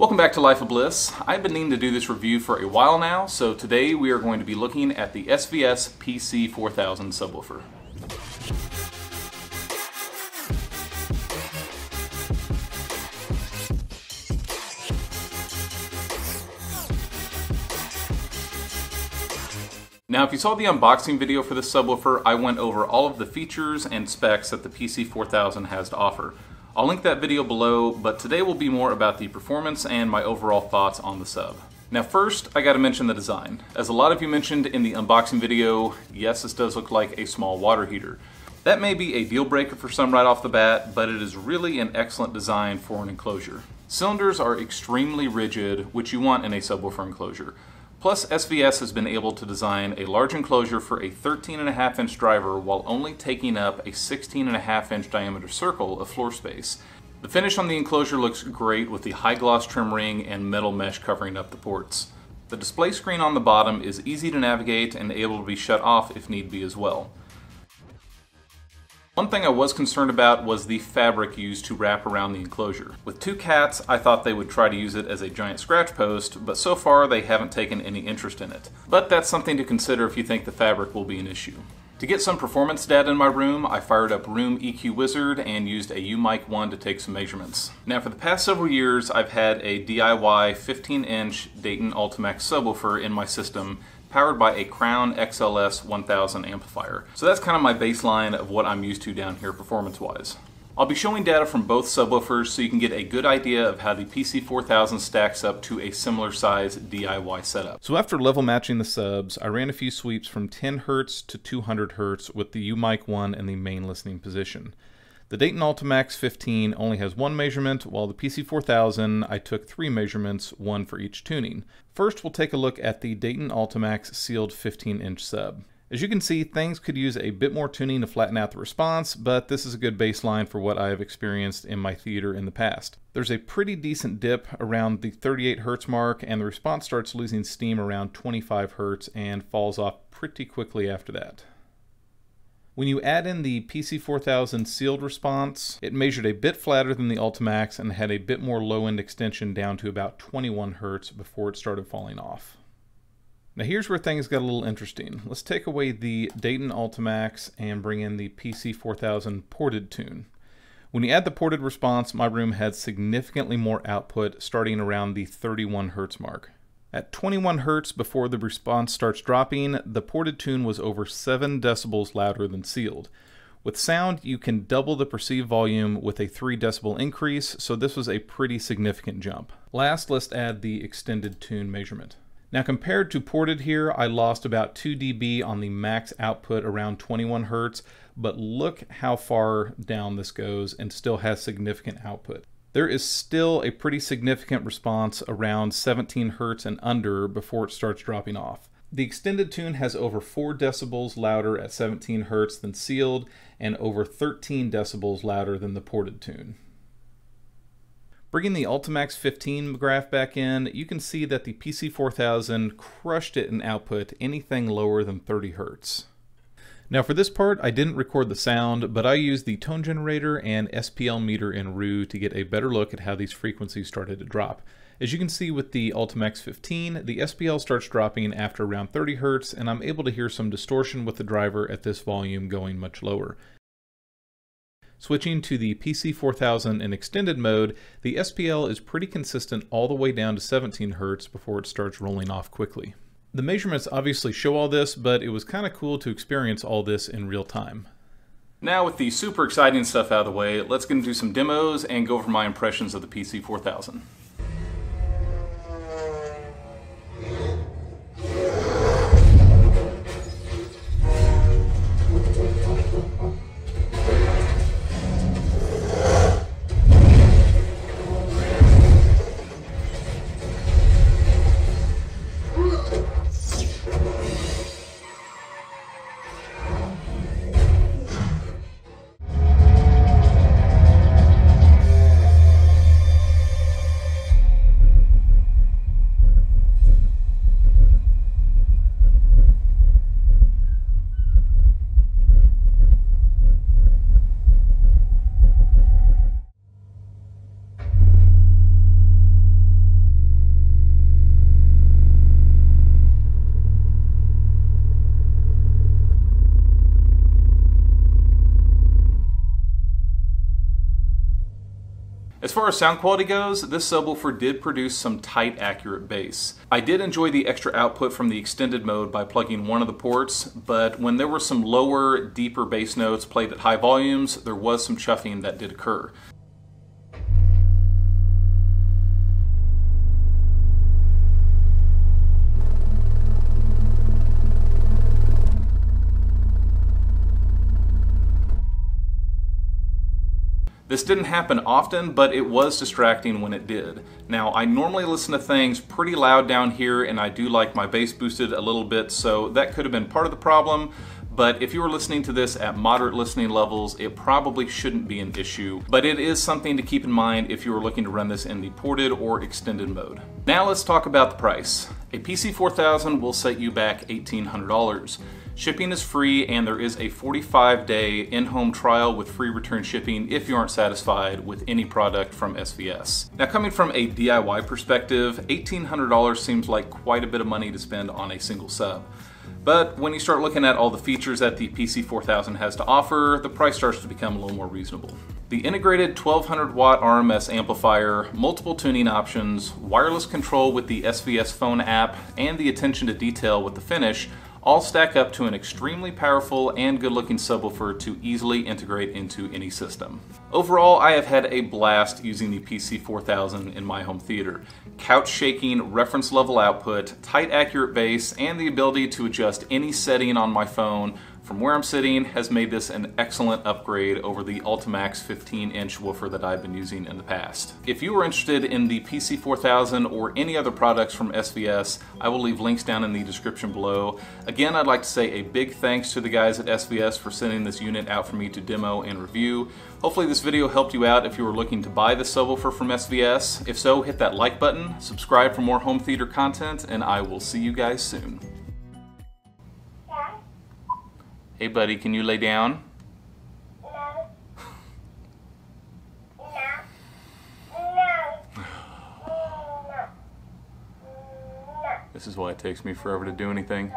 Welcome back to Life of Bliss. I've been needing to do this review for a while now, so today we are going to be looking at the SVS PC4000 subwoofer. Now, if you saw the unboxing video for this subwoofer, I went over all of the features and specs that the PC4000 has to offer. I'll link that video below, but today will be more about the performance and my overall thoughts on the sub. Now first, I gotta mention the design. As a lot of you mentioned in the unboxing video, yes, this does look like a small water heater. That may be a deal breaker for some right off the bat, but it is really an excellent design for an enclosure. Cylinders are extremely rigid, which you want in a subwoofer enclosure. Plus, SVS has been able to design a large enclosure for a 13.5-inch driver while only taking up a 16.5-inch diameter circle of floor space. The finish on the enclosure looks great with the high gloss trim ring and metal mesh covering up the ports. The display screen on the bottom is easy to navigate and able to be shut off if need be as well. One thing I was concerned about was the fabric used to wrap around the enclosure. With two cats, I thought they would try to use it as a giant scratch post, but so far they haven't taken any interest in it. But that's something to consider if you think the fabric will be an issue. To get some performance data in my room, I fired up Room EQ Wizard and used a UMIC1 to take some measurements. Now for the past several years, I've had a DIY 15-inch Dayton Ultimax subwoofer in my system, powered by a Crown XLS 1000 amplifier. So that's kind of my baseline of what I'm used to down here performance-wise. I'll be showing data from both subwoofers so you can get a good idea of how the PC4000 stacks up to a similar size DIY setup. So after level matching the subs, I ran a few sweeps from 10 Hz to 200 Hz with the UMIC1 in the main listening position. The Dayton Ultimax 15 only has one measurement, while the PC4000 I took 3 measurements, one for each tuning. First, we'll take a look at the Dayton Ultimax sealed 15-inch sub. As you can see, things could use a bit more tuning to flatten out the response, but this is a good baseline for what I have experienced in my theater in the past. There's a pretty decent dip around the 38 Hz mark, and the response starts losing steam around 25 Hz and falls off pretty quickly after that. When you add in the PC4000 sealed response, it measured a bit flatter than the Ultimax and had a bit more low-end extension down to about 21 Hz before it started falling off. Now here's where things got a little interesting. Let's take away the Dayton Ultimax and bring in the PC4000 ported tune. When you add the ported response, my room had significantly more output, starting around the 31 Hz mark. At 21 Hz before the response starts dropping, the ported tune was over 7 decibels louder than sealed. With sound, you can double the perceived volume with a 3 decibel increase, so this was a pretty significant jump. Last, let's add the extended tune measurement. Now compared to ported here, I lost about 2 dB on the max output around 21 Hz, but look how far down this goes and still has significant output. There is still a pretty significant response around 17 Hz and under before it starts dropping off. The extended tune has over 4 decibels louder at 17 Hz than sealed and over 13 decibels louder than the ported tune. Bringing the Ultimax 15 graph back in, you can see that the PC4000 crushed it in output anything lower than 30 Hz. Now for this part, I didn't record the sound, but I used the tone generator and SPL meter in RU to get a better look at how these frequencies started to drop. As you can see with the Ultimax 15, the SPL starts dropping after around 30 Hz, and I'm able to hear some distortion with the driver at this volume going much lower. Switching to the PC4000 in extended mode, the SPL is pretty consistent all the way down to 17 Hz before it starts rolling off quickly. The measurements obviously show all this, but it was kind of cool to experience all this in real time. Now with the super exciting stuff out of the way, let's get into some demos and go over my impressions of the PC4000. As far as sound quality goes, this subwoofer did produce some tight, accurate bass. I did enjoy the extra output from the extended mode by plugging one of the ports, but when there were some lower, deeper bass notes played at high volumes, there was some chuffing that did occur. This didn't happen often, but it was distracting when it did. Now, I normally listen to things pretty loud down here, and I do like my bass boosted a little bit, so that could have been part of the problem. But if you were listening to this at moderate listening levels, it probably shouldn't be an issue. But it is something to keep in mind if you were looking to run this in the ported or extended mode. Now let's talk about the price. A PC4000 will set you back $1,800. Shipping is free, and there is a 45-day in-home trial with free return shipping if you aren't satisfied with any product from SVS. Now, coming from a DIY perspective, $1,800 seems like quite a bit of money to spend on a single sub. But when you start looking at all the features that the PC4000 has to offer, the price starts to become a little more reasonable. The integrated 1200 watt RMS amplifier, multiple tuning options, wireless control with the SVS phone app, and the attention to detail with the finish all stack up to an extremely powerful and good-looking subwoofer to easily integrate into any system. Overall, I have had a blast using the PC4000 in my home theater. Couch-shaking, reference-level output, tight, accurate bass, and the ability to adjust any setting on my phone from where I'm sitting has made this an excellent upgrade over the Ultimax 15-inch woofer that I've been using in the past. If you are interested in the PC4000 or any other products from SVS, I will leave links down in the description below. Again, I'd like to say a big thanks to the guys at SVS for sending this unit out for me to demo and review. Hopefully this video helped you out if you were looking to buy the subwoofer from SVS. If so, hit that like button, subscribe for more home theater content, and I will see you guys soon. Hey buddy, can you lay down? No. This is why it takes me forever to do anything.